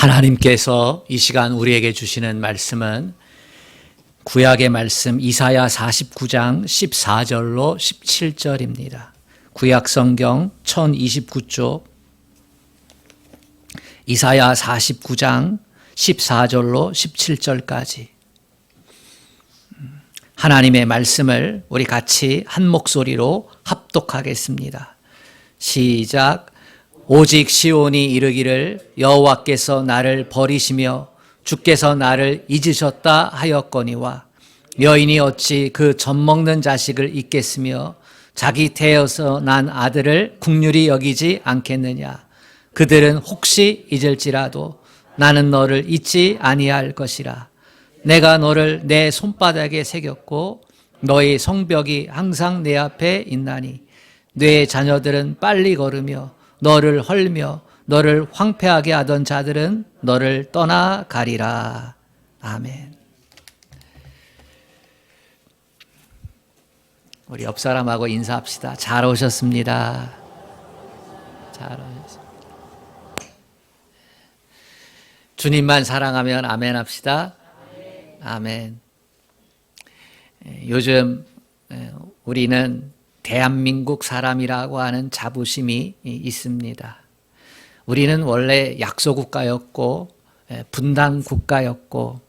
하나님께서 이 시간 우리에게 주시는 말씀은 구약의 말씀 이사야 49장 14절로 17절입니다. 구약 성경 1029쪽 이사야 49장 14절로 17절까지 하나님의 말씀을 우리 같이 한 목소리로 합독하겠습니다. 시작. 오직 시온이 이르기를 여호와께서 나를 버리시며 주께서 나를 잊으셨다 하였거니와 여인이 어찌 그 젖먹는 자식을 잊겠으며 자기 태에서 난 아들을 긍휼히 여기지 않겠느냐. 그들은 혹시 잊을지라도 나는 너를 잊지 아니할 것이라. 내가 너를 내 손바닥에 새겼고 너의 성벽이 항상 내 앞에 있나니 내 자녀들은 빨리 걸으며 너를 헐며 너를 황폐하게 하던 자들은 너를 떠나가리라. 아멘. 우리 옆 사람하고 인사합시다. 잘 오셨습니다. 잘 오셨습니다. 주님만 사랑하면 아멘 합시다. 아멘. 요즘 우리는 대한민국 사람이라고 하는 자부심이 있습니다. 우리는 원래 약소국가였고 분단국가였고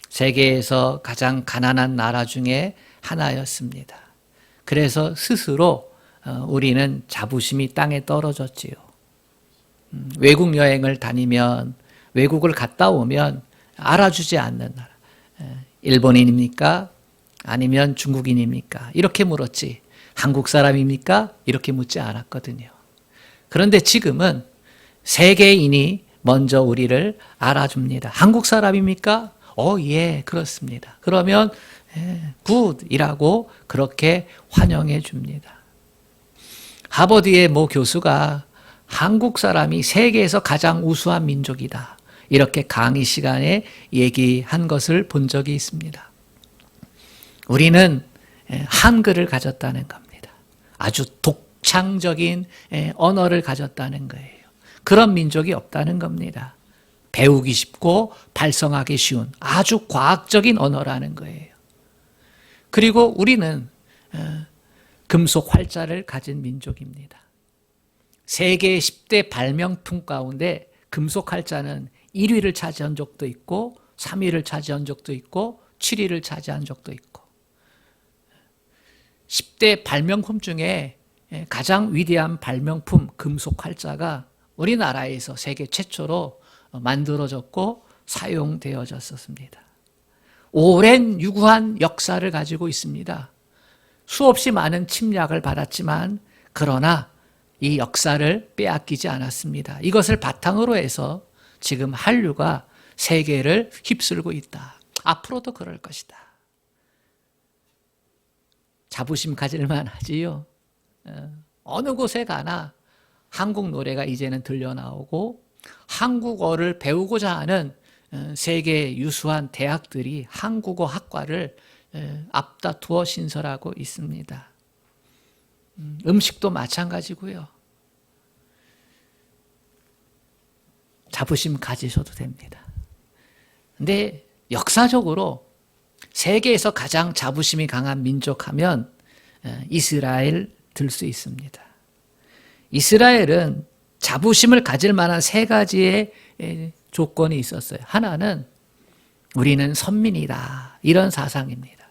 세계에서 가장 가난한 나라 중에 하나였습니다. 그래서 스스로 우리는 자부심이 땅에 떨어졌지요. 외국 여행을 다니면 외국을 갔다 오면 알아주지 않는 나라. 일본인입니까? 아니면 중국인입니까? 이렇게 물었지. 한국 사람입니까? 이렇게 묻지 않았거든요. 그런데 지금은 세계인이 먼저 우리를 알아줍니다. 한국 사람입니까? 예, 그렇습니다. 그러면 굿이라고 그렇게 환영해 줍니다. 하버드의 모 교수가 한국 사람이 세계에서 가장 우수한 민족이다. 이렇게 강의 시간에 얘기한 것을 본 적이 있습니다. 우리는 한글을 가졌다는 겁니다. 아주 독창적인 언어를 가졌다는 거예요. 그런 민족이 없다는 겁니다. 배우기 쉽고 발성하기 쉬운 아주 과학적인 언어라는 거예요. 그리고 우리는 금속 활자를 가진 민족입니다. 세계 10대 발명품 가운데 금속 활자는 1위를 차지한 적도 있고 3위를 차지한 적도 있고 7위를 차지한 적도 있고 10대 발명품 중에 가장 위대한 발명품 금속 활자가 우리나라에서 세계 최초로 만들어졌고 사용되어졌습니다. 오랜 유구한 역사를 가지고 있습니다. 수없이 많은 침략을 받았지만 그러나 이 역사를 빼앗기지 않았습니다. 이것을 바탕으로 해서 지금 한류가 세계를 휩쓸고 있다. 앞으로도 그럴 것이다. 자부심 가질만 하지요. 어느 곳에 가나 한국 노래가 이제는 들려 나오고 한국어를 배우고자 하는 세계 유수한 대학들이 한국어 학과를 앞다투어 신설하고 있습니다. 음식도 마찬가지고요. 자부심 가지셔도 됩니다. 근데 역사적으로 세계에서 가장 자부심이 강한 민족 하면 이스라엘 들 수 있습니다. 이스라엘은 자부심을 가질 만한 세 가지의 조건이 있었어요. 하나는 우리는 선민이다. 이런 사상입니다.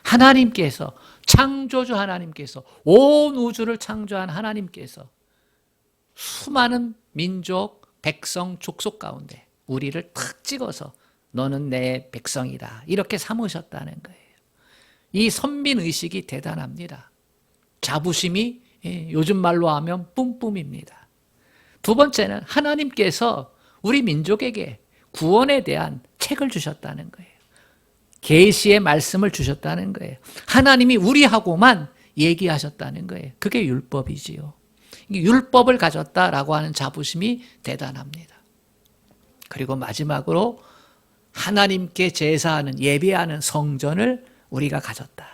하나님께서 창조주 하나님께서 온 우주를 창조한 하나님께서 수많은 민족, 백성, 족속 가운데 우리를 탁 찍어서 너는 내 백성이다. 이렇게 삼으셨다는 거예요. 이 선민의식이 대단합니다. 자부심이 요즘 말로 하면 뿜뿜입니다. 두 번째는 하나님께서 우리 민족에게 구원에 대한 책을 주셨다는 거예요. 계시의 말씀을 주셨다는 거예요. 하나님이 우리하고만 얘기하셨다는 거예요. 그게 율법이지요. 율법을 가졌다라고 하는 자부심이 대단합니다. 그리고 마지막으로 하나님께 제사하는 예배하는 성전을 우리가 가졌다.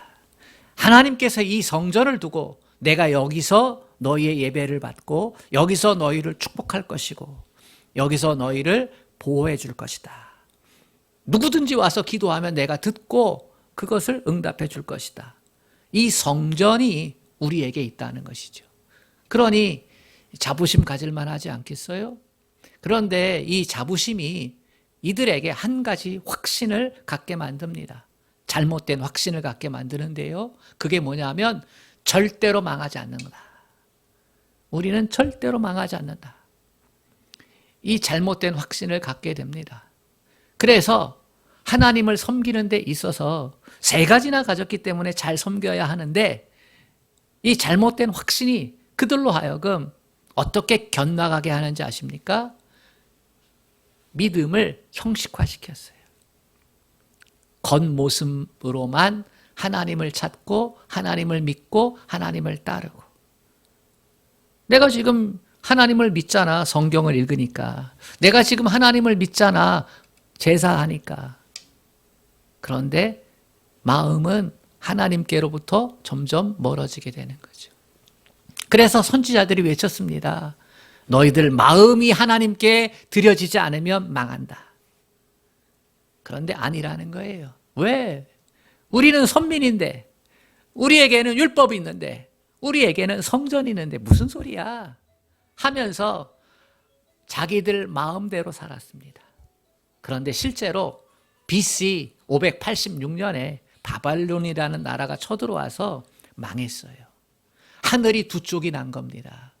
하나님께서 이 성전을 두고 내가 여기서 너희의 예배를 받고 여기서 너희를 축복할 것이고 여기서 너희를 보호해 줄 것이다. 누구든지 와서 기도하면 내가 듣고 그것을 응답해 줄 것이다. 이 성전이 우리에게 있다는 것이죠. 그러니 자부심 가질 만하지 않겠어요? 그런데 이 자부심이 이들에게 한 가지 확신을 갖게 만듭니다. 잘못된 확신을 갖게 만드는데요. 그게 뭐냐면 절대로 망하지 않는다. 우리는 절대로 망하지 않는다. 이 잘못된 확신을 갖게 됩니다. 그래서 하나님을 섬기는 데 있어서 세 가지나 가졌기 때문에 잘 섬겨야 하는데 이 잘못된 확신이 그들로 하여금 어떻게 견나가게 하는지 아십니까? 믿음을 형식화시켰어요. 겉모습으로만 하나님을 찾고 하나님을 믿고 하나님을 따르고 내가 지금 하나님을 믿잖아. 성경을 읽으니까. 내가 지금 하나님을 믿잖아. 제사하니까. 그런데 마음은 하나님께로부터 점점 멀어지게 되는 거죠. 그래서 선지자들이 외쳤습니다. 너희들 마음이 하나님께 드려지지 않으면 망한다. 그런데 아니라는 거예요. 왜? 우리는 선민인데, 우리에게는 율법이 있는데, 우리에게는 성전이 있는데 무슨 소리야? 하면서 자기들 마음대로 살았습니다. 그런데 실제로 BC 586년에 바벨론이라는 나라가 쳐들어와서 망했어요. 하늘이 두 쪽이 난 겁니다.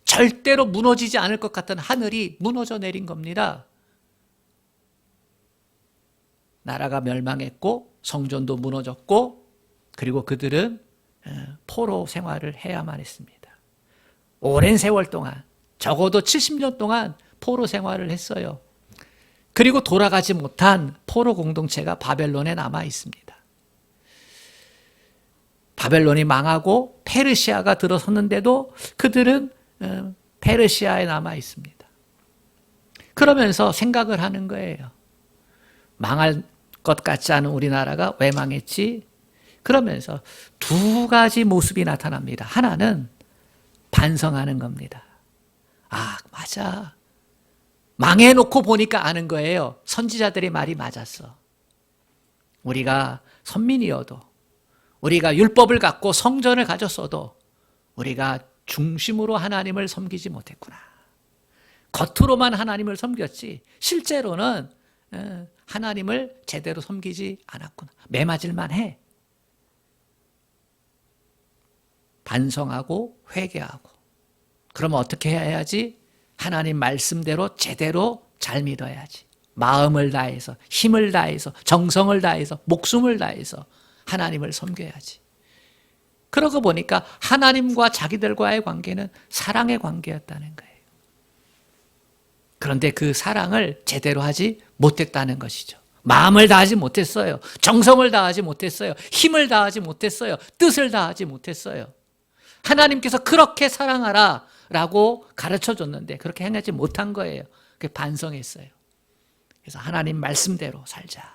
절대로 무너지지 않을 것 같은 하늘이 무너져 내린 겁니다. 나라가 멸망했고 성전도 무너졌고 그리고 그들은 포로 생활을 해야만 했습니다. 오랜 세월 동안 적어도 70년 동안 포로 생활을 했어요. 그리고 돌아가지 못한 포로 공동체가 바벨론에 남아 있습니다. 바벨론이 망하고 페르시아가 들어섰는데도 그들은 페르시아에 남아 있습니다. 그러면서 생각을 하는 거예요. 망할 것 같지 않은 우리나라가 왜 망했지? 그러면서 두 가지 모습이 나타납니다. 하나는 반성하는 겁니다. 아, 맞아. 망해놓고 보니까 아는 거예요. 선지자들의 말이 맞았어. 우리가 선민이어도 우리가 율법을 갖고 성전을 가졌어도 우리가 중심으로 하나님을 섬기지 못했구나. 겉으로만 하나님을 섬겼지 실제로는 하나님을 제대로 섬기지 않았구나. 매맞을만 해. 반성하고 회개하고 그러면 어떻게 해야지? 하나님 말씀대로 제대로 잘 믿어야지. 마음을 다해서 힘을 다해서 정성을 다해서 목숨을 다해서 하나님을 섬겨야지. 그러고 보니까 하나님과 자기들과의 관계는 사랑의 관계였다는 거예요. 그런데 그 사랑을 제대로 하지 못했다는 것이죠. 마음을 다하지 못했어요. 정성을 다하지 못했어요. 힘을 다하지 못했어요. 뜻을 다하지 못했어요. 하나님께서 그렇게 사랑하라 라고 가르쳐 줬는데 그렇게 행하지 못한 거예요. 그게 반성했어요. 그래서 하나님 말씀대로 살자.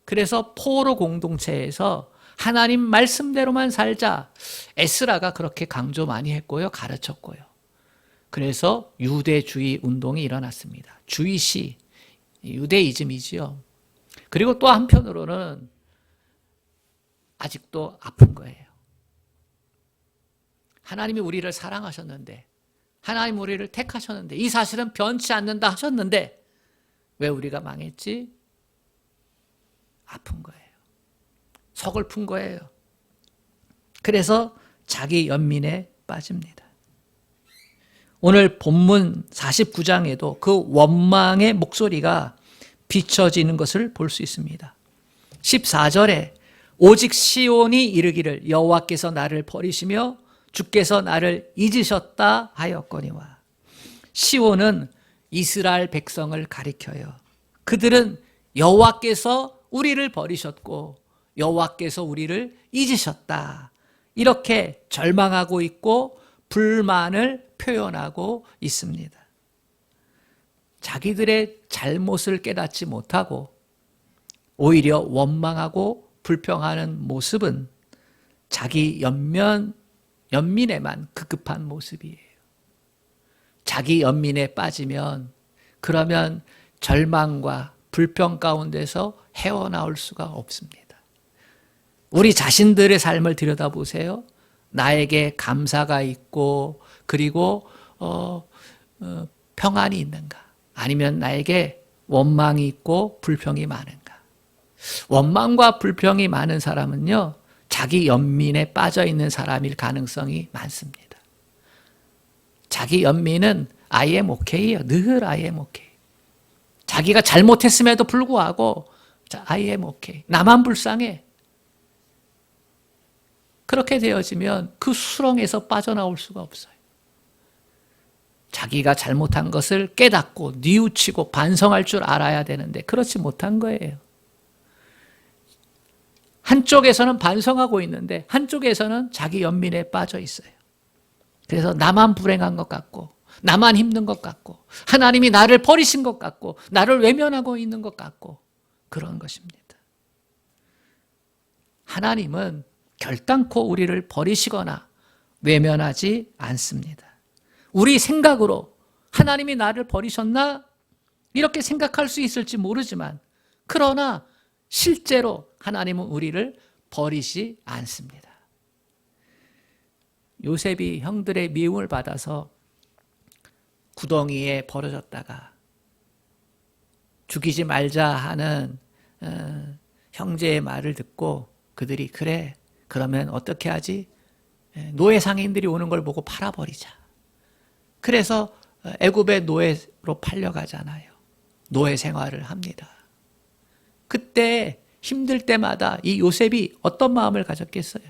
그래서 포로 공동체에서 하나님 말씀대로만 살자. 에스라가 그렇게 강조 많이 했고요. 가르쳤고요. 그래서 유대주의 운동이 일어났습니다. 주의시, 유대이즘이지요. 그리고 또 한편으로는 아직도 아픈 거예요. 하나님이 우리를 사랑하셨는데 하나님 우리를 택하셨는데 이 사실은 변치 않는다 하셨는데 왜 우리가 망했지? 아픈 거예요. 서글픈 거예요. 그래서 자기 연민에 빠집니다. 오늘 본문 49장에도 그 원망의 목소리가 비춰지는 것을 볼 수 있습니다. 14절에 오직 시온이 이르기를 여호와께서 나를 버리시며 주께서 나를 잊으셨다 하였거니와. 시온은 이스라엘 백성을 가리켜요. 그들은 여호와께서 우리를 버리셨고 여호와께서 우리를 잊으셨다. 이렇게 절망하고 있고 불만을 표현하고 있습니다. 자기들의 잘못을 깨닫지 못하고 오히려 원망하고 불평하는 모습은 자기 연민에만 급급한 모습이에요. 자기 연민에 빠지면 그러면 절망과 불평 가운데서 헤어나올 수가 없습니다. 우리 자신들의 삶을 들여다보세요. 나에게 감사가 있고 그리고 평안이 있는가? 아니면 나에게 원망이 있고 불평이 많은가? 원망과 불평이 많은 사람은요, 자기 연민에 빠져 있는 사람일 가능성이 많습니다. 자기 연민은 I am okay예요. 늘 I am okay. 자기가 잘못했음에도 불구하고 I am okay. 나만 불쌍해. 그렇게 되어지면 그 수렁에서 빠져나올 수가 없어요. 자기가 잘못한 것을 깨닫고 뉘우치고 반성할 줄 알아야 되는데 그렇지 못한 거예요. 한쪽에서는 반성하고 있는데 한쪽에서는 자기 연민에 빠져 있어요. 그래서 나만 불행한 것 같고 나만 힘든 것 같고 하나님이 나를 버리신 것 같고 나를 외면하고 있는 것 같고 그런 것입니다. 하나님은 결단코 우리를 버리시거나 외면하지 않습니다. 우리 생각으로 하나님이 나를 버리셨나? 이렇게 생각할 수 있을지 모르지만 그러나 실제로 하나님은 우리를 버리지 않습니다. 요셉이 형들의 미움을 받아서 구덩이에 버려졌다가 죽이지 말자 하는 형제의 말을 듣고 그들이 그래 그러면 어떻게 하지? 노예 상인들이 오는 걸 보고 팔아버리자. 그래서 애굽의 노예로 팔려가잖아요. 노예 생활을 합니다. 그때 힘들 때마다 이 요셉이 어떤 마음을 가졌겠어요?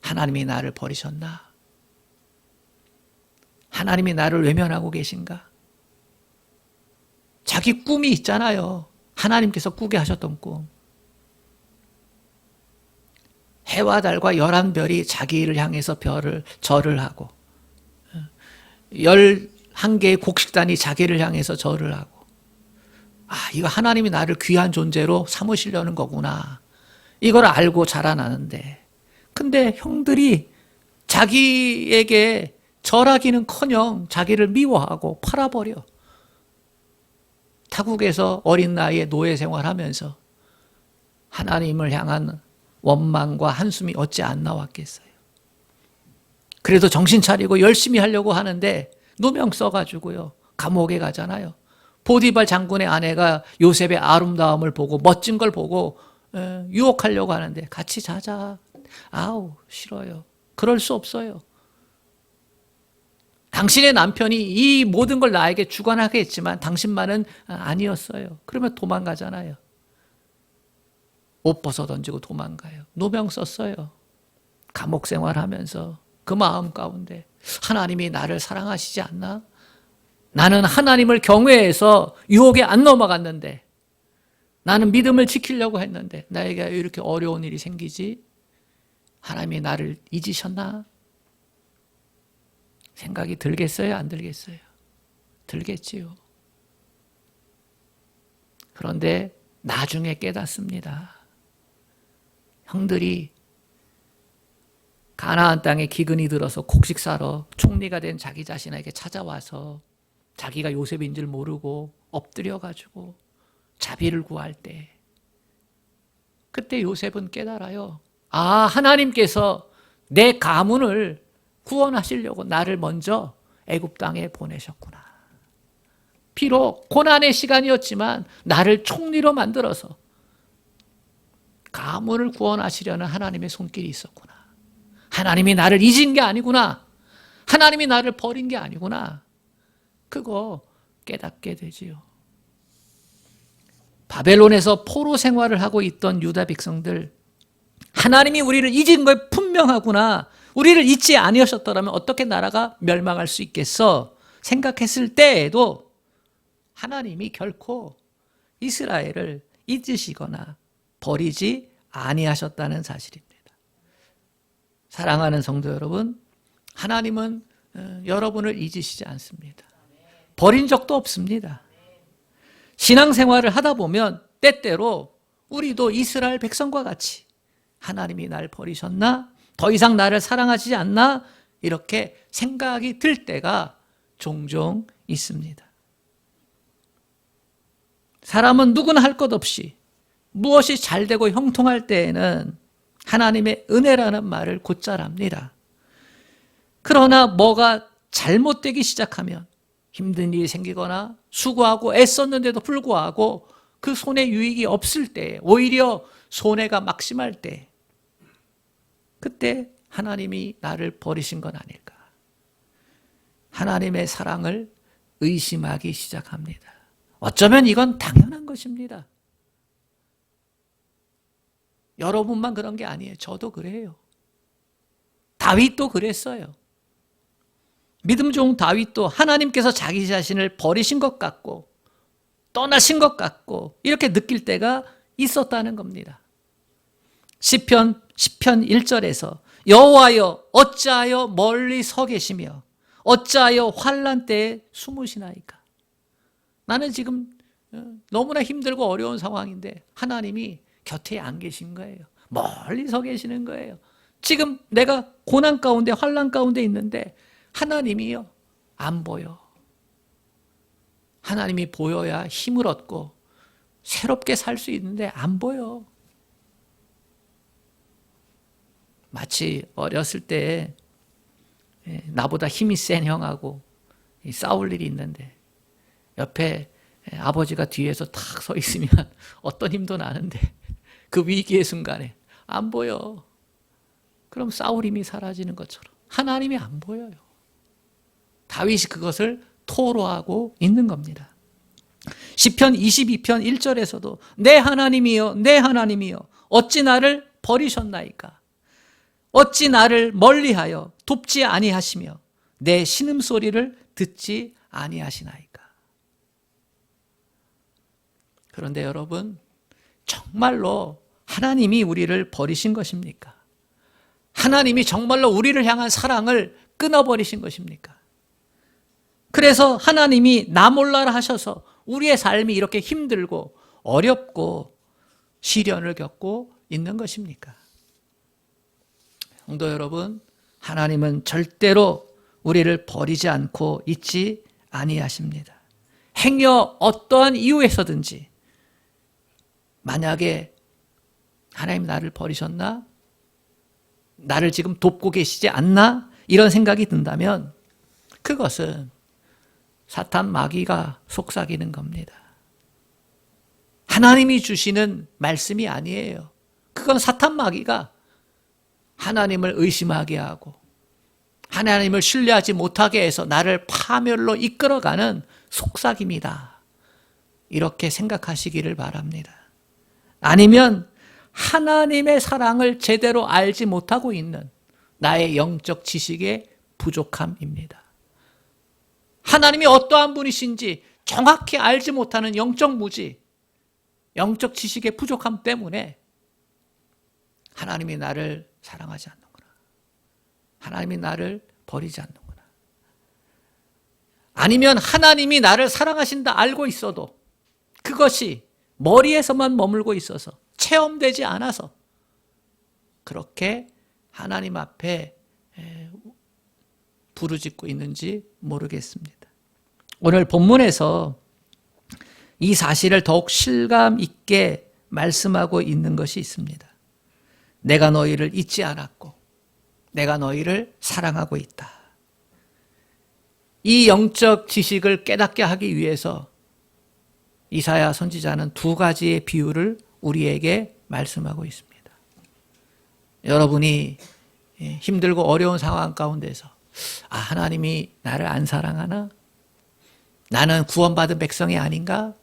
하나님이 나를 버리셨나? 하나님이 나를 외면하고 계신가? 자기 꿈이 있잖아요. 하나님께서 꾸게 하셨던 꿈. 해와 달과 11별이 자기를 향해서 절을 하고 11개의 곡식단이 자기를 향해서 절을 하고 이거 하나님이 나를 귀한 존재로 삼으시려는 거구나. 이걸 알고 자라나는데 근데 형들이 자기에게 절하기는커녕 자기를 미워하고 팔아버려. 타국에서 어린 나이에 노예 생활하면서 하나님을 향한 원망과 한숨이 어찌 안 나왔겠어요. 그래도 정신 차리고 열심히 하려고 하는데 누명 써가지고요 감옥에 가잖아요. 보디발 장군의 아내가 요셉의 아름다움을 보고 멋진 걸 보고 유혹하려고 하는데 같이 자자. 아우 싫어요. 그럴 수 없어요. 당신의 남편이 이 모든 걸 나에게 주관하게 했지만 당신만은 아니었어요. 그러면 도망가잖아요. 옷 벗어 던지고 도망가요. 누명 썼어요. 감옥 생활하면서 그 마음 가운데 하나님이 나를 사랑하시지 않나? 나는 하나님을 경외해서 유혹에 안 넘어갔는데 나는 믿음을 지키려고 했는데 나에게 이렇게 어려운 일이 생기지? 하나님이 나를 잊으셨나? 생각이 들겠어요? 안 들겠어요? 들겠지요. 그런데 나중에 깨닫습니다. 형들이 가나안 땅에 기근이 들어서 곡식 사러 총리가 된 자기 자신에게 찾아와서 자기가 요셉인 줄 모르고 엎드려가지고 자비를 구할 때 그때 요셉은 깨달아요. 하나님께서 내 가문을 구원하시려고 나를 먼저 애굽 땅에 보내셨구나. 비록 고난의 시간이었지만 나를 총리로 만들어서 가문을 구원하시려는 하나님의 손길이 있었구나. 하나님이 나를 잊은 게 아니구나. 하나님이 나를 버린 게 아니구나. 그거 깨닫게 되지요. 바벨론에서 포로 생활을 하고 있던 유다 백성들, 하나님이 우리를 잊은 게 분명하구나. 우리를 잊지 아니하셨더라면 어떻게 나라가 멸망할 수 있겠어? 생각했을 때에도 하나님이 결코 이스라엘을 잊으시거나 버리지 아니하셨다는 사실입니다. 사랑하는 성도 여러분, 하나님은 여러분을 잊으시지 않습니다. 버린 적도 없습니다. 신앙생활을 하다 보면 때때로 우리도 이스라엘 백성과 같이 하나님이 날 버리셨나? 더 이상 나를 사랑하지 않나? 이렇게 생각이 들 때가 종종 있습니다. 사람은 누구나 할 것 없이 무엇이 잘되고 형통할 때에는 하나님의 은혜라는 말을 곧잘 합니다. 그러나 뭐가 잘못되기 시작하면 힘든 일이 생기거나 수고하고 애썼는데도 불구하고 그 손에 유익이 없을 때, 오히려 손해가 막심할 때, 그때 하나님이 나를 버리신 건 아닐까. 하나님의 사랑을 의심하기 시작합니다. 어쩌면 이건 당연한 것입니다. 여러분만 그런 게 아니에요. 저도 그래요. 다윗도 그랬어요. 믿음 좋은 다윗도 하나님께서 자기 자신을 버리신 것 같고 떠나신 것 같고 이렇게 느낄 때가 있었다는 겁니다. 시편 1절에서 여호와여 어찌하여 멀리 서 계시며 어찌하여 환난 때에 숨으시나이까. 나는 지금 너무나 힘들고 어려운 상황인데 하나님이 곁에 안 계신 거예요. 멀리 서 계시는 거예요. 지금 내가 고난 가운데 환난 가운데 있는데 하나님이요 안 보여. 하나님이 보여야 힘을 얻고 새롭게 살 수 있는데 안 보여. 마치 어렸을 때 나보다 힘이 센 형하고 싸울 일이 있는데 옆에 아버지가 뒤에서 탁 서 있으면 어떤 힘도 나는데 그 위기의 순간에 안 보여. 그럼 싸울 힘이 사라지는 것처럼 하나님이 안 보여요. 다윗이 그것을 토로하고 있는 겁니다. 시편 22편 1절에서도 내 하나님이여 내 하나님이여 어찌 나를 버리셨나이까. 어찌 나를 멀리하여 돕지 아니하시며 내 신음소리를 듣지 아니하시나이까. 그런데 여러분, 정말로 하나님이 우리를 버리신 것입니까? 하나님이 정말로 우리를 향한 사랑을 끊어버리신 것입니까? 그래서 하나님이 나 몰라라 하셔서 우리의 삶이 이렇게 힘들고 어렵고 시련을 겪고 있는 것입니까? 성도 여러분, 하나님은 절대로 우리를 버리지 않고 있지 아니하십니다. 행여 어떠한 이유에서든지 만약에 하나님 나를 버리셨나? 나를 지금 돕고 계시지 않나? 이런 생각이 든다면 그것은 사탄 마귀가 속삭이는 겁니다. 하나님이 주시는 말씀이 아니에요. 그건 사탄 마귀가 하나님을 의심하게 하고 하나님을 신뢰하지 못하게 해서 나를 파멸로 이끌어가는 속삭임이다. 이렇게 생각하시기를 바랍니다. 아니면 하나님의 사랑을 제대로 알지 못하고 있는 나의 영적 지식의 부족함입니다. 하나님이 어떠한 분이신지 정확히 알지 못하는 영적 무지, 영적 지식의 부족함 때문에 하나님이 나를 사랑하지 않는구나. 하나님이 나를 버리지 않는구나. 아니면 하나님이 나를 사랑하신다 알고 있어도 그것이 머리에서만 머물고 있어서 체험되지 않아서 그렇게 하나님 앞에 부르짖고 있는지 모르겠습니다. 오늘 본문에서 이 사실을 더욱 실감 있게 말씀하고 있는 것이 있습니다. 내가 너희를 잊지 않았고 내가 너희를 사랑하고 있다. 이 영적 지식을 깨닫게 하기 위해서 이사야 선지자는 두 가지의 비유를 우리에게 말씀하고 있습니다. 여러분이 힘들고 어려운 상황 가운데서 하나님이 나를 안 사랑하나? 나는 구원받은 백성이 아닌가?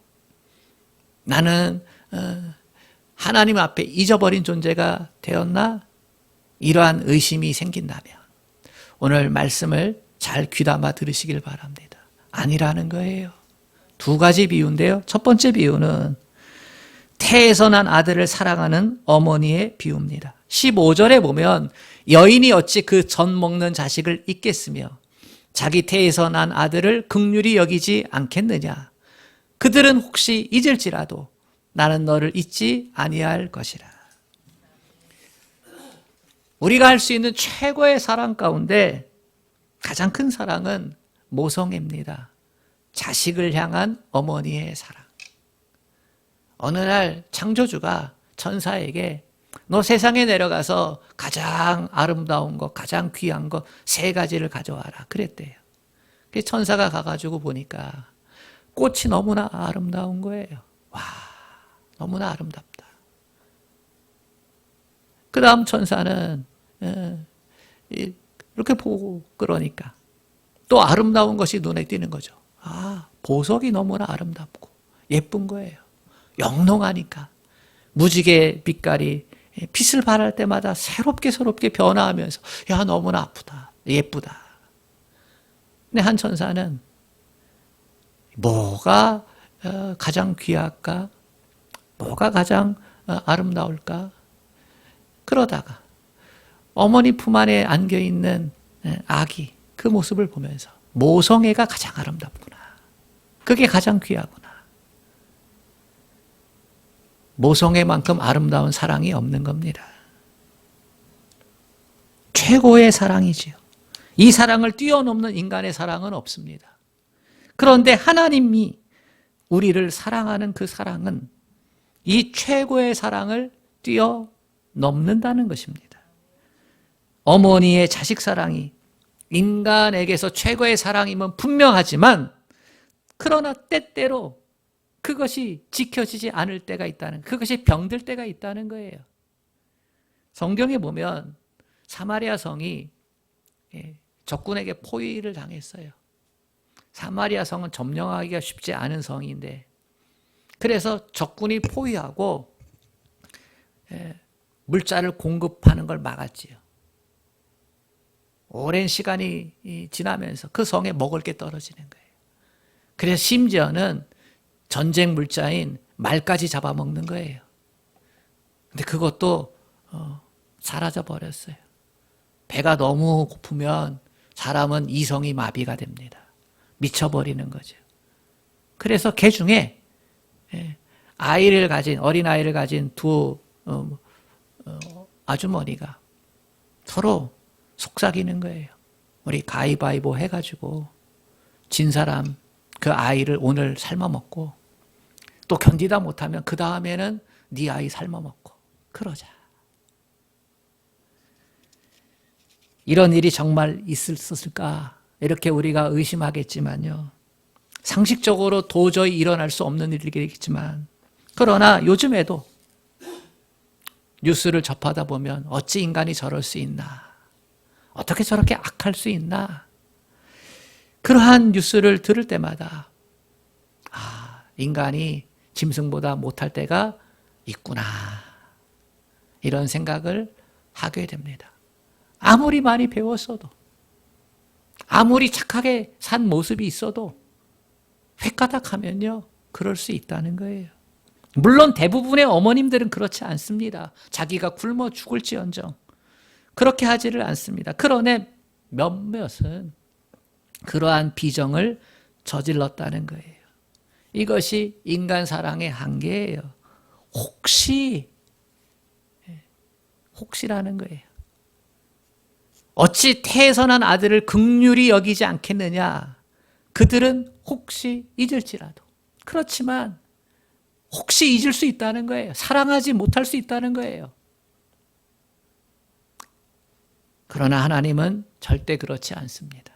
나는 하나님 앞에 잊어버린 존재가 되었나? 이러한 의심이 생긴다면 오늘 말씀을 잘 귀담아 들으시길 바랍니다. 아니라는 거예요. 두 가지 비유인데요. 첫 번째 비유는 태에서 난 아들을 사랑하는 어머니의 비유입니다. 15절에 보면 여인이 어찌 그 전 먹는 자식을 잊겠으며 자기 태에서 난 아들을 긍휼히 여기지 않겠느냐. 그들은 혹시 잊을지라도 나는 너를 잊지 아니할 것이라. 우리가 할 수 있는 최고의 사랑 가운데 가장 큰 사랑은 모성애입니다. 자식을 향한 어머니의 사랑. 어느 날 창조주가 천사에게 너 세상에 내려가서 가장 아름다운 것, 가장 귀한 것 3가지를 가져와라 그랬대요. 천사가 가가지고 보니까 꽃이 너무나 아름다운 거예요. 와, 너무나 아름답다. 그 다음 천사는 이렇게 보고 그러니까 또 아름다운 것이 눈에 띄는 거죠. 아, 보석이 너무나 아름답고 예쁜 거예요. 영롱하니까 무지개 빛깔이 빛을 발할 때마다 새롭게 변화하면서 야, 너무나 아프다, 예쁘다. 근데 한 천사는 뭐가 가장 귀할까? 뭐가 가장 아름다울까? 그러다가 어머니 품 안에 안겨있는 아기 그 모습을 보면서 모성애가 가장 아름답구나. 그게 가장 귀하구나. 모성애만큼 아름다운 사랑이 없는 겁니다. 최고의 사랑이지요. 이 사랑을 뛰어넘는 인간의 사랑은 없습니다. 그런데 하나님이 우리를 사랑하는 그 사랑은 이 최고의 사랑을 뛰어넘는다는 것입니다. 어머니의 자식 사랑이 인간에게서 최고의 사랑임은 분명하지만 그러나 때때로 그것이 지켜지지 않을 때가 있다는, 그것이 병들 때가 있다는 거예요. 성경에 보면 사마리아 성이 적군에게 포위를 당했어요. 사마리아 성은 점령하기가 쉽지 않은 성인데 그래서 적군이 포위하고 물자를 공급하는 걸 막았지요. 오랜 시간이 지나면서 그 성에 먹을 게 떨어지는 거예요. 그래서 심지어는 전쟁 물자인 말까지 잡아먹는 거예요. 근데 그것도 사라져 버렸어요. 배가 너무 고프면 사람은 이성이 마비가 됩니다. 미쳐버리는 거죠. 그래서 개 중에 어린아이를 가진 두 아주머니가 서로 속삭이는 거예요. 우리 가위바위보 해가지고 진 사람 그 아이를 오늘 삶아먹고 또 견디다 못하면 그 다음에는 네 아이 삶아먹고 그러자. 이런 일이 정말 있었을까? 이렇게 우리가 의심하겠지만요. 상식적으로 도저히 일어날 수 없는 일이겠지만 그러나 요즘에도 뉴스를 접하다 보면 어찌 인간이 저럴 수 있나? 어떻게 저렇게 악할 수 있나? 그러한 뉴스를 들을 때마다 인간이 짐승보다 못할 때가 있구나. 이런 생각을 하게 됩니다. 아무리 많이 배웠어도 아무리 착하게 산 모습이 있어도 획가닥하면요 그럴 수 있다는 거예요. 물론 대부분의 어머님들은 그렇지 않습니다. 자기가 굶어 죽을지언정 그렇게 하지를 않습니다. 그러나 몇몇은 그러한 비정을 저질렀다는 거예요. 이것이 인간 사랑의 한계예요. 혹시라는 거예요. 어찌 태선한 아들을 긍휼히 여기지 않겠느냐. 그들은 혹시 잊을지라도. 그렇지만 혹시 잊을 수 있다는 거예요. 사랑하지 못할 수 있다는 거예요. 그러나 하나님은 절대 그렇지 않습니다.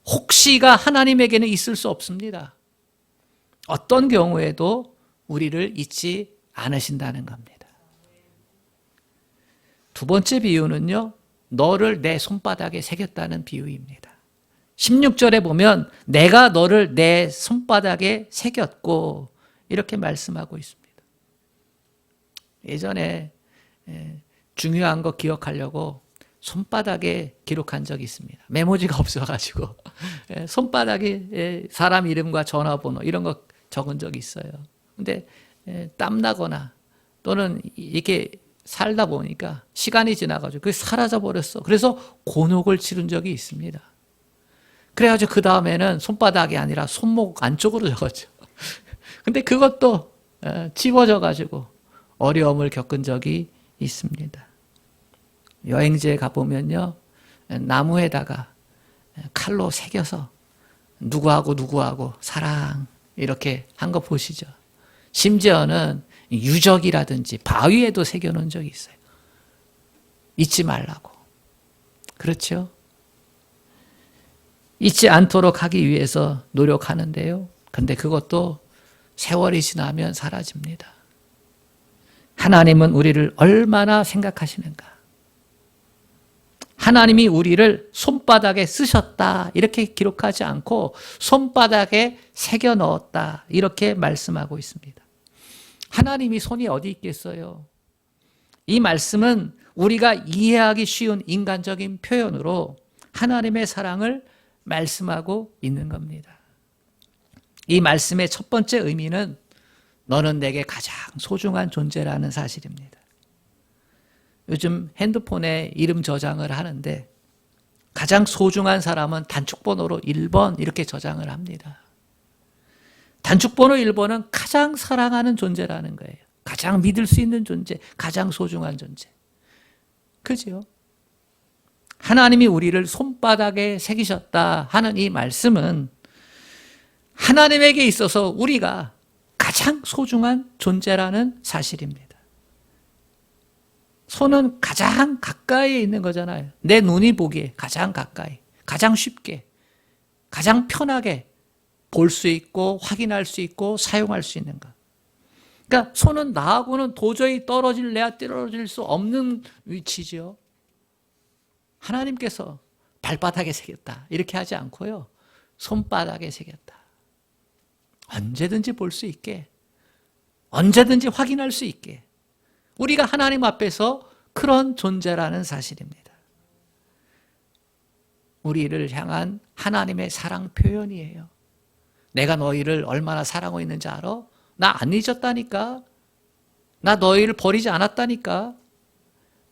혹시가 하나님에게는 있을 수 없습니다. 어떤 경우에도 우리를 잊지 않으신다는 겁니다. 두 번째 비유는요, 너를 내 손바닥에 새겼다는 비유입니다. 16절에 보면 내가 너를 내 손바닥에 새겼고 이렇게 말씀하고 있습니다. 예전에 중요한 거 기억하려고 손바닥에 기록한 적이 있습니다. 메모지가 없어가지고 손바닥에 사람 이름과 전화번호 이런 거 적은 적이 있어요. 근데 땀나거나 또는 이렇게 살다 보니까 시간이 지나가지고 그게 사라져 버렸어. 그래서 곤혹을 치른 적이 있습니다. 그래가지고 그 다음에는 손바닥이 아니라 손목 안쪽으로 적었죠. 근데 그것도 지워져가지고 어려움을 겪은 적이 있습니다. 여행지에 가보면요, 나무에다가 칼로 새겨서 누구하고 사랑 이렇게 한 거 보시죠. 심지어는 유적이라든지 바위에도 새겨놓은 적이 있어요. 잊지 말라고. 그렇죠? 잊지 않도록 하기 위해서 노력하는데요. 근데 그것도 세월이 지나면 사라집니다. 하나님은 우리를 얼마나 생각하시는가? 하나님이 우리를 손바닥에 쓰셨다 이렇게 기록하지 않고 손바닥에 새겨 넣었다 이렇게 말씀하고 있습니다. 하나님이 손이 어디 있겠어요? 이 말씀은 우리가 이해하기 쉬운 인간적인 표현으로 하나님의 사랑을 말씀하고 있는 겁니다. 이 말씀의 첫 번째 의미는 너는 내게 가장 소중한 존재라는 사실입니다. 요즘 핸드폰에 이름 저장을 하는데 가장 소중한 사람은 단축번호로 1번 이렇게 저장을 합니다. 단축번호 1번은 가장 사랑하는 존재라는 거예요. 가장 믿을 수 있는 존재, 가장 소중한 존재. 그죠? 하나님이 우리를 손바닥에 새기셨다 하는 이 말씀은 하나님에게 있어서 우리가 가장 소중한 존재라는 사실입니다. 손은 가장 가까이에 있는 거잖아요. 내 눈이 보기에 가장 가까이, 가장 쉽게, 가장 편하게 볼 수 있고 확인할 수 있고 사용할 수 있는 것. 그러니까 손은 나하고는 도저히 떨어질 수 없는 위치죠. 하나님께서 발바닥에 새겼다 이렇게 하지 않고요. 손바닥에 새겼다. 언제든지 볼 수 있게, 언제든지 확인할 수 있게 우리가 하나님 앞에서 그런 존재라는 사실입니다. 우리를 향한 하나님의 사랑 표현이에요. 내가 너희를 얼마나 사랑하고 있는지 알아? 나 안 잊었다니까. 나 너희를 버리지 않았다니까.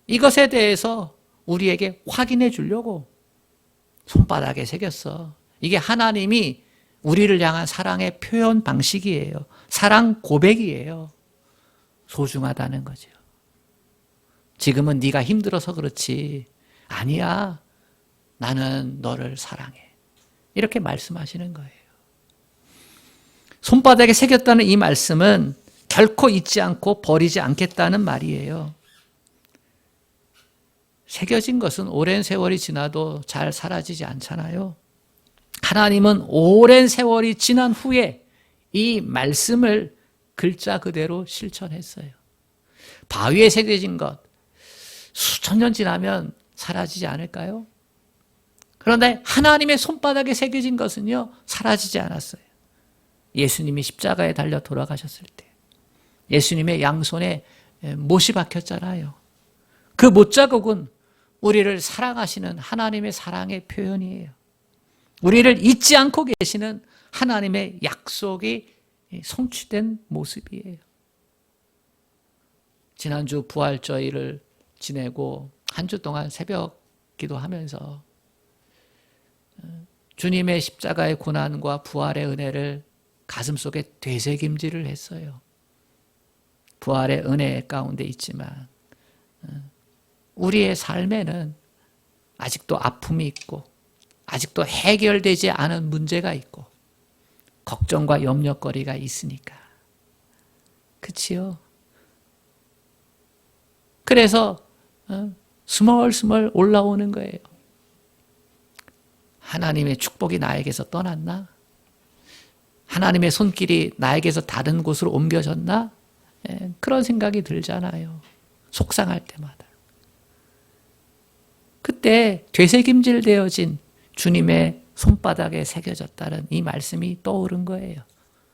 이것에 대해서 우리에게 확인해 주려고 손바닥에 새겼어. 이게 하나님이 우리를 향한 사랑의 표현 방식이에요. 사랑 고백이에요. 소중하다는 거죠. 지금은 네가 힘들어서 그렇지. 아니야. 나는 너를 사랑해. 이렇게 말씀하시는 거예요. 손바닥에 새겼다는 이 말씀은 결코 잊지 않고 버리지 않겠다는 말이에요. 새겨진 것은 오랜 세월이 지나도 잘 사라지지 않잖아요. 하나님은 오랜 세월이 지난 후에 이 말씀을 글자 그대로 실천했어요. 바위에 새겨진 것, 수천 년 지나면 사라지지 않을까요? 그런데 하나님의 손바닥에 새겨진 것은요, 사라지지 않았어요. 예수님이 십자가에 달려 돌아가셨을 때 예수님의 양손에 못이 박혔잖아요. 그 못자국은 우리를 사랑하시는 하나님의 사랑의 표현이에요. 우리를 잊지 않고 계시는 하나님의 약속이 성취된 모습이에요. 지난주 부활절을 지내고 한 주 동안 새벽 기도하면서 주님의 십자가의 고난과 부활의 은혜를 가슴속에 되새김질을 했어요. 부활의 은혜 가운데 있지만 우리의 삶에는 아직도 아픔이 있고 아직도 해결되지 않은 문제가 있고 걱정과 염려거리가 있으니까. 그치요? 그래서 스멀스멀 올라오는 거예요. 하나님의 축복이 나에게서 떠났나? 하나님의 손길이 나에게서 다른 곳으로 옮겨졌나? 그런 생각이 들잖아요. 속상할 때마다. 그때 되새김질 되어진 주님의 손바닥에 새겨졌다는 이 말씀이 떠오른 거예요.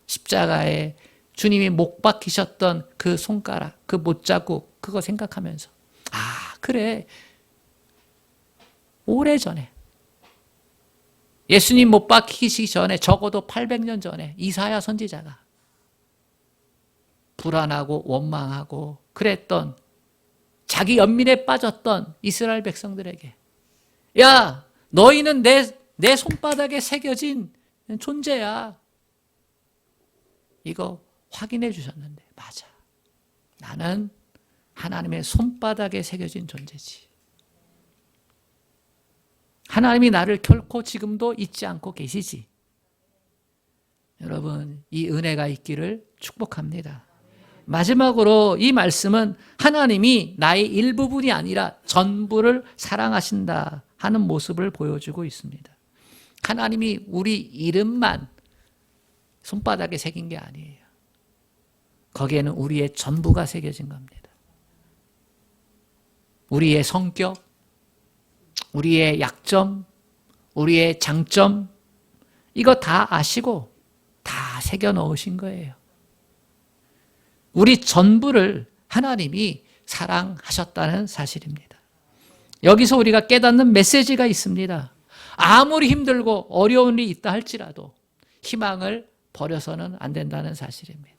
십자가에 주님이 못 박히셨던 그 손가락, 그 못자국, 그거 생각하면서 아, 그래. 오래전에 예수님 못 박히시기 전에 적어도 800년 전에 이사야 선지자가 불안하고 원망하고 그랬던 자기 연민에 빠졌던 이스라엘 백성들에게 야, 너희는 내 손바닥에 새겨진 존재야. 이거 확인해 주셨는데 맞아. 나는 하나님의 손바닥에 새겨진 존재지. 하나님이 나를 결코 지금도 잊지 않고 계시지. 여러분, 이 은혜가 있기를 축복합니다. 마지막으로 이 말씀은 하나님이 나의 일부분이 아니라 전부를 사랑하신다 하는 모습을 보여주고 있습니다. 하나님이 우리 이름만 손바닥에 새긴 게 아니에요. 거기에는 우리의 전부가 새겨진 겁니다. 우리의 성격, 우리의 약점, 우리의 장점, 이거 다 아시고 다 새겨 넣으신 거예요. 우리 전부를 하나님이 사랑하셨다는 사실입니다. 여기서 우리가 깨닫는 메시지가 있습니다. 아무리 힘들고 어려운 일이 있다 할지라도 희망을 버려서는 안 된다는 사실입니다.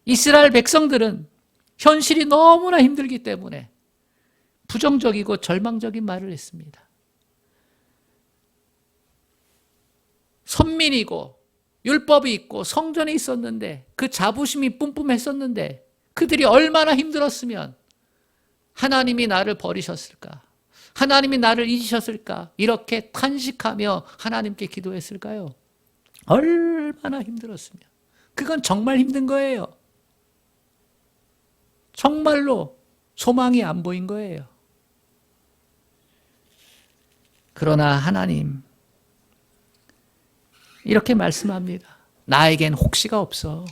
이스라엘 백성들은 현실이 너무나 힘들기 때문에 부정적이고 절망적인 말을 했습니다. 선민이고 율법이 있고 성전이 있었는데 그 자부심이 뿜뿜했었는데 그들이 얼마나 힘들었으면 하나님이 나를 버리셨을까? 하나님이 나를 잊으셨을까? 이렇게 탄식하며 하나님께 기도했을까요? 얼마나 힘들었으면. 그건 정말 힘든 거예요. 정말로 소망이 안 보인 거예요. 그러나 하나님 이렇게 말씀합니다. 나에겐 혹시가 없어.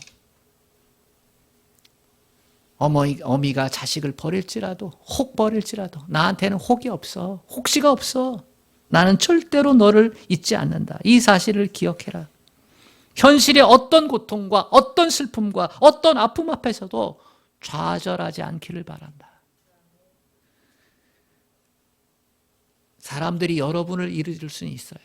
어미가 자식을 버릴지라도 혹 버릴지라도 나한테는 혹이 없어. 혹시가 없어. 나는 절대로 너를 잊지 않는다. 이 사실을 기억해라. 현실의 어떤 고통과 어떤 슬픔과 어떤 아픔 앞에서도 좌절하지 않기를 바란다. 사람들이 여러분을 잊을 수는 있어요.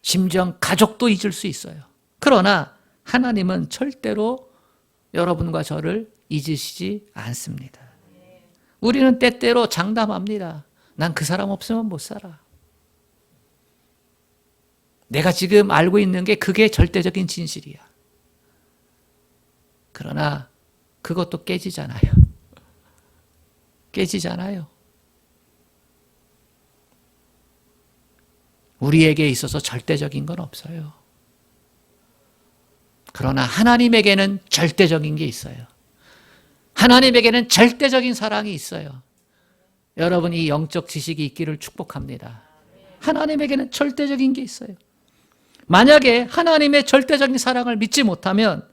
심지어 가족도 잊을 수 있어요. 그러나 하나님은 절대로 여러분과 저를 잊으시지 않습니다. 우리는 때때로 장담합니다. 난 그 사람 없으면 못 살아. 내가 지금 알고 있는 게 그게 절대적인 진실이야. 그러나 그것도 깨지잖아요. 깨지잖아요. 우리에게 있어서 절대적인 건 없어요. 그러나 하나님에게는 절대적인 게 있어요. 하나님에게는 절대적인 사랑이 있어요. 여러분 이 영적 지식이 있기를 축복합니다. 하나님에게는 절대적인 게 있어요. 만약에 하나님의 절대적인 사랑을 믿지 못하면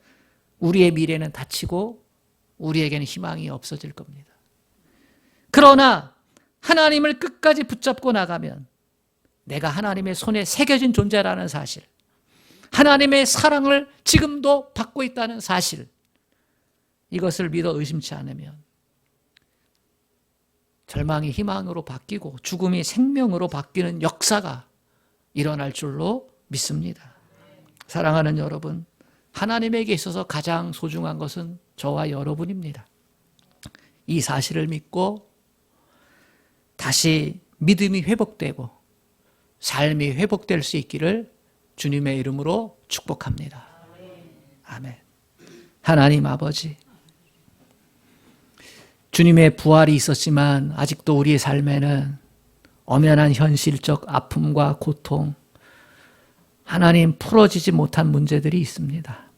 우리의 미래는 닫히고 우리에게는 희망이 없어질 겁니다. 그러나 하나님을 끝까지 붙잡고 나가면 내가 하나님의 손에 새겨진 존재라는 사실, 하나님의 사랑을 지금도 받고 있다는 사실, 이것을 믿어 의심치 않으면 절망이 희망으로 바뀌고 죽음이 생명으로 바뀌는 역사가 일어날 줄로 믿습니다. 사랑하는 여러분, 하나님에게 있어서 가장 소중한 것은 저와 여러분입니다. 이 사실을 믿고 다시 믿음이 회복되고 삶이 회복될 수 있기를 주님의 이름으로 축복합니다. 아멘. 하나님 아버지, 주님의 부활이 있었지만 아직도 우리의 삶에는 엄연한 현실적 아픔과 고통, 하나님 풀어지지 못한 문제들이 있습니다.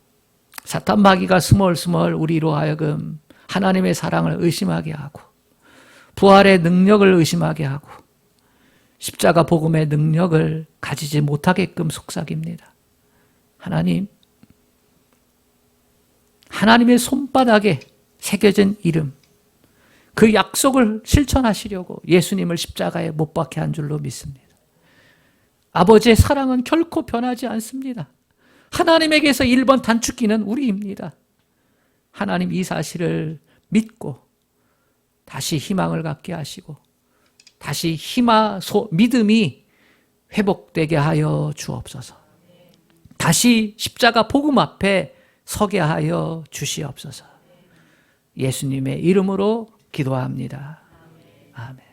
사탄 마귀가 스멀스멀 우리로 하여금 하나님의 사랑을 의심하게 하고 부활의 능력을 의심하게 하고 십자가 복음의 능력을 가지지 못하게끔 속삭입니다. 하나님, 하나님의 손바닥에 새겨진 이름, 그 약속을 실천하시려고 예수님을 십자가에 못 박게 한 줄로 믿습니다. 아버지의 사랑은 결코 변하지 않습니다. 하나님에게서 1번 단축키는 우리입니다. 하나님 이 사실을 믿고 다시 희망을 갖게 하시고 다시 믿음이 회복되게 하여 주옵소서. 다시 십자가 복음 앞에 서게 하여 주시옵소서. 예수님의 이름으로 기도합니다. 아멘.